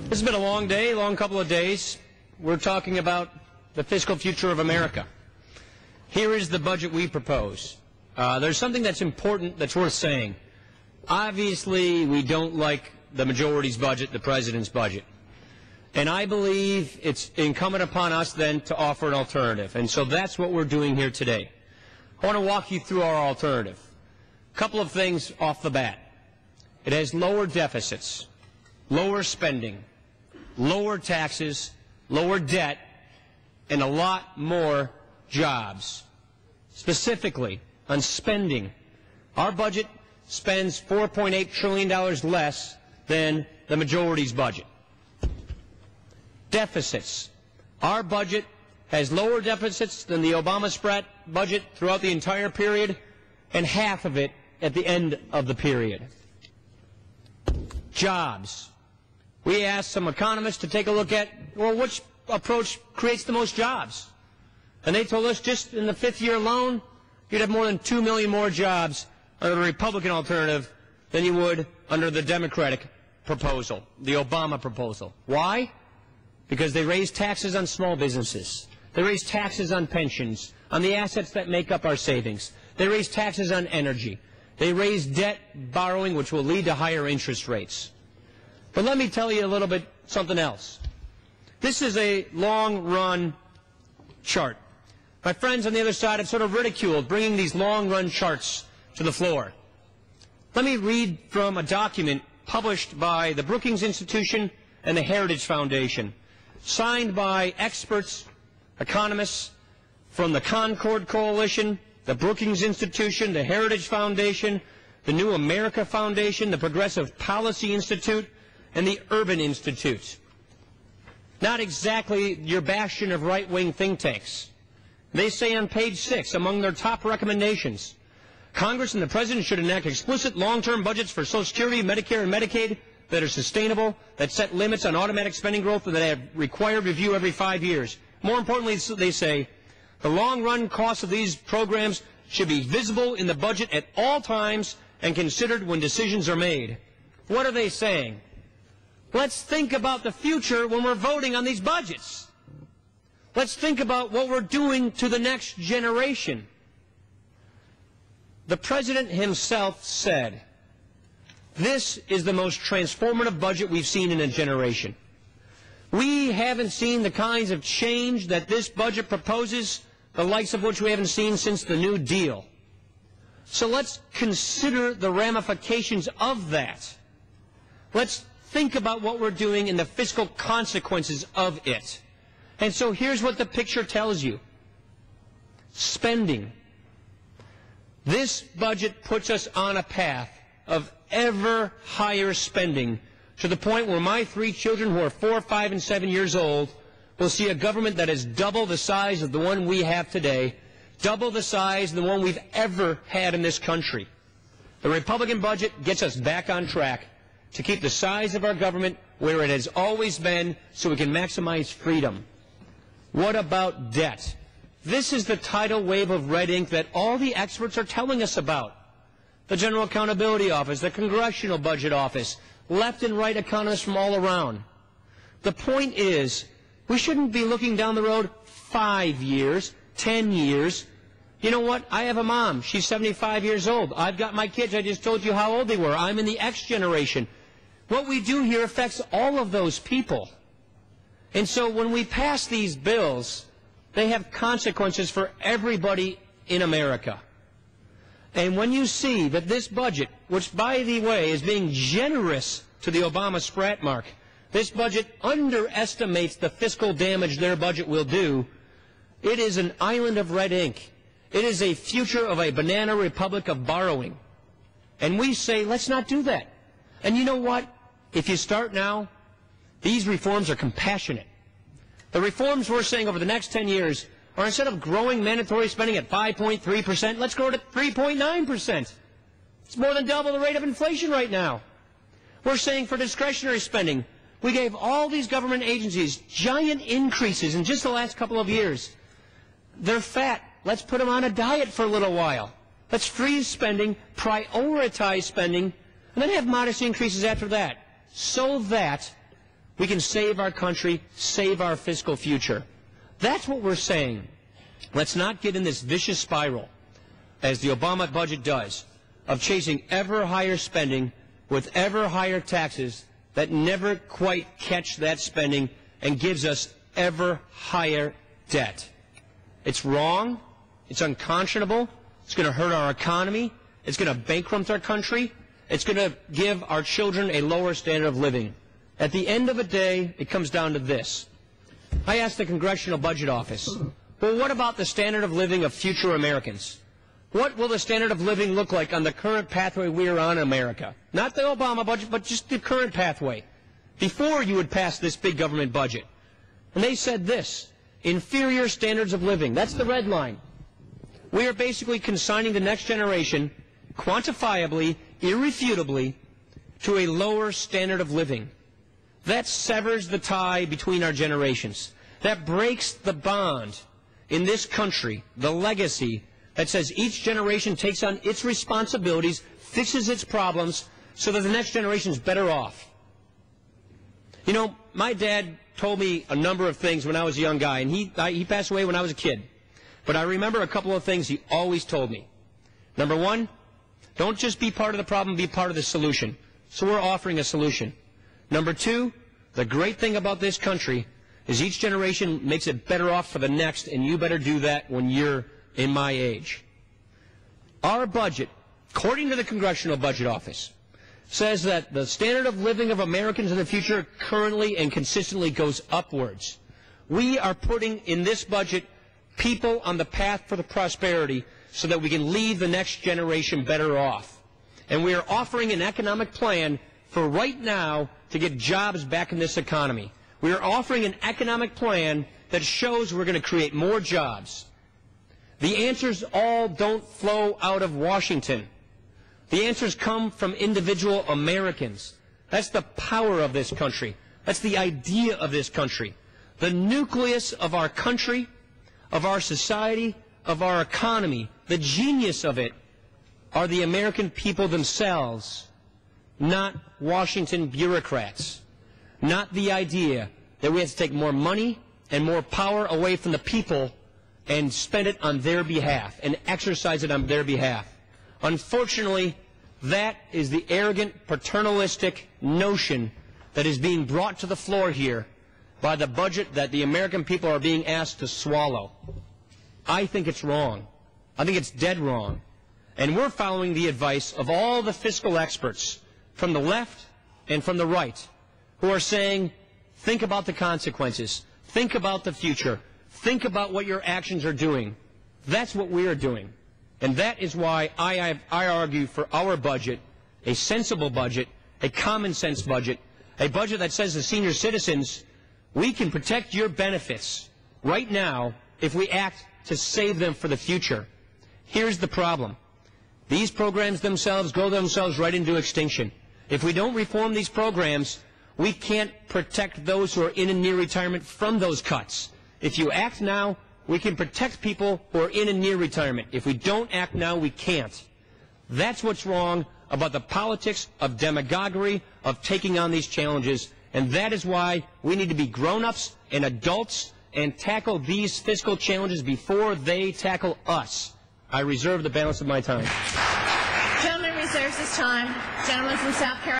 This has been a long day, long couple of days. We're talking about the fiscal future of America. Here is the budget we propose. There's something that's important that's worth saying. Obviously, we don't like the majority's budget, the president's budget. And I believe it's incumbent upon us then to offer an alternative. And so that's what we're doing here today. I want to walk you through our alternative. A couple of things off the bat. It has lower deficits, lower spending, lower taxes, lower debt, and a lot more jobs. Specifically, on spending, our budget spends $4.8 trillion less than the majority's budget. Deficits. Our budget has lower deficits than the Obama budget throughout the entire period, and half of it at the end of the period. Jobs. We asked some economists to take a look at, well, which approach creates the most jobs? And they told us just in the fifth year alone, you'd have more than 2 million more jobs under the Republican alternative than you would under the Democratic proposal, the Obama proposal. Why? Because they raised taxes on small businesses. They raised taxes on pensions, on the assets that make up our savings. They raised taxes on energy. They raised debt borrowing, which will lead to higher interest rates. But let me tell you a little bit something else. This is a long-run chart. My friends on the other side have sort of ridiculed bringing these long-run charts to the floor. Let me read from a document published by the Brookings Institution and the Heritage Foundation, signed by experts, economists from the Concord Coalition, the Brookings Institution, the Heritage Foundation, the New America Foundation, the Progressive Policy Institute, and the Urban Institute. Not exactly your bastion of right-wing think tanks. They say on page 6, among their top recommendations, Congress and the President should enact explicit long-term budgets for Social Security, Medicare, and Medicaid that are sustainable, that set limits on automatic spending growth, and that have required review every 5 years. More importantly, they say, the long-run costs of these programs should be visible in the budget at all times and considered when decisions are made. What are they saying? Let's think about the future when we're voting on these budgets. Let's think about what we're doing to the next generation. The President himself said, this is the most transformative budget we've seen in a generation. We haven't seen the kinds of change that this budget proposes, the likes of which we haven't seen since the New Deal. So let's consider the ramifications of that. Let's think about what we're doing and the fiscal consequences of it. And so here's what the picture tells you. Spending. This budget puts us on a path of ever higher spending to the point where my 3 children who are 4, 5, and 7 years old will see a government that is double the size of the one we have today, double the size of the one we've ever had in this country. The Republican budget gets us back on track to keep the size of our government where it has always been so we can maximize freedom. What about debt? This is the tidal wave of red ink that all the experts are telling us about. The General Accountability Office, the Congressional Budget Office, left and right economists from all around. The point is, we shouldn't be looking down the road 5 years, 10 years. You know what? I have a mom. She's 75 years old. I've got my kids. I just told you how old they were. I'm in the X generation. What we do here affects all of those people. And so when we pass these bills, they have consequences for everybody in America. And when you see that this budget, which, by the way, is being generous to the Obama sprat mark, this budget underestimates the fiscal damage their budget will do, it is an island of red ink. It is a future of a banana republic of borrowing. And we say, let's not do that. And you know what? If you start now, these reforms are compassionate. The reforms we're saying over the next 10 years are, instead of growing mandatory spending at 5.3%, let's grow it at 3.9%. It's more than double the rate of inflation right now. We're saying for discretionary spending, we gave all these government agencies giant increases in just the last couple of years. They're fat. Let's put them on a diet for a little while. Let's freeze spending, prioritize spending, and then have modest increases after that, so that we can save our country, save our fiscal future. That's what we're saying. Let's not get in this vicious spiral, as the Obama budget does, of chasing ever higher spending with ever higher taxes that never quite catch that spending and gives us ever higher debt. It's wrong. It's unconscionable. It's going to hurt our economy. It's going to bankrupt our country. It's going to give our children a lower standard of living. At the end of the day, it comes down to this. I asked the Congressional Budget Office, well, what about the standard of living of future Americans? What will the standard of living look like on the current pathway we are on in America? Not the Obama budget, but just the current pathway, before you would pass this big government budget. And they said this, inferior standards of living. That's the red line. We are basically consigning the next generation, quantifiably, irrefutably, to a lower standard of living. That severs the tie between our generations. That breaks the bond in this country, the legacy that says each generation takes on its responsibilities, fixes its problems, so that the next generation is better off. You know, my dad told me a number of things when I was a young guy, and he passed away when I was a kid. But I remember a couple of things he always told me. Number one, don't just be part of the problem, be part of the solution. So we're offering a solution. Number two, the great thing about this country is each generation makes it better off for the next, and you better do that when you're in my age. Our budget, according to the Congressional Budget Office, says that the standard of living of Americans in the future currently and consistently goes upwards. We are putting in this budget people on the path for the prosperity so that we can leave the next generation better off. And we are offering an economic plan for right now to get jobs back in this economy. We are offering an economic plan that shows we're going to create more jobs. The answers all don't flow out of Washington. The answers come from individual Americans. That's the power of this country. That's the idea of this country. The nucleus of our country, of our society, of our economy, the genius of it are the American people themselves, not Washington bureaucrats, not the idea that we have to take more money and more power away from the people and spend it on their behalf and exercise it on their behalf. Unfortunately, that is the arrogant, paternalistic notion that is being brought to the floor here by the budget that the American people are being asked to swallow. I think it's wrong. I think it's dead wrong. And we're following the advice of all the fiscal experts from the left and from the right who are saying, think about the consequences. Think about the future. Think about what your actions are doing. That's what we are doing. And that is why I argue for our budget, a sensible budget, a common sense budget, a budget that says to senior citizens, we can protect your benefits right now if we act to save them for the future. Here's the problem. These programs themselves go themselves right into extinction. If we don't reform these programs, we can't protect those who are in and near retirement from those cuts. If you act now, we can protect people who are in and near retirement. If we don't act now, we can't. That's what's wrong about the politics of demagoguery, of taking on these challenges, and that is why we need to be grown-ups and adults and tackle these fiscal challenges before they tackle us. I reserve the balance of my time. Gentleman reserves his time. Gentleman from South Carolina.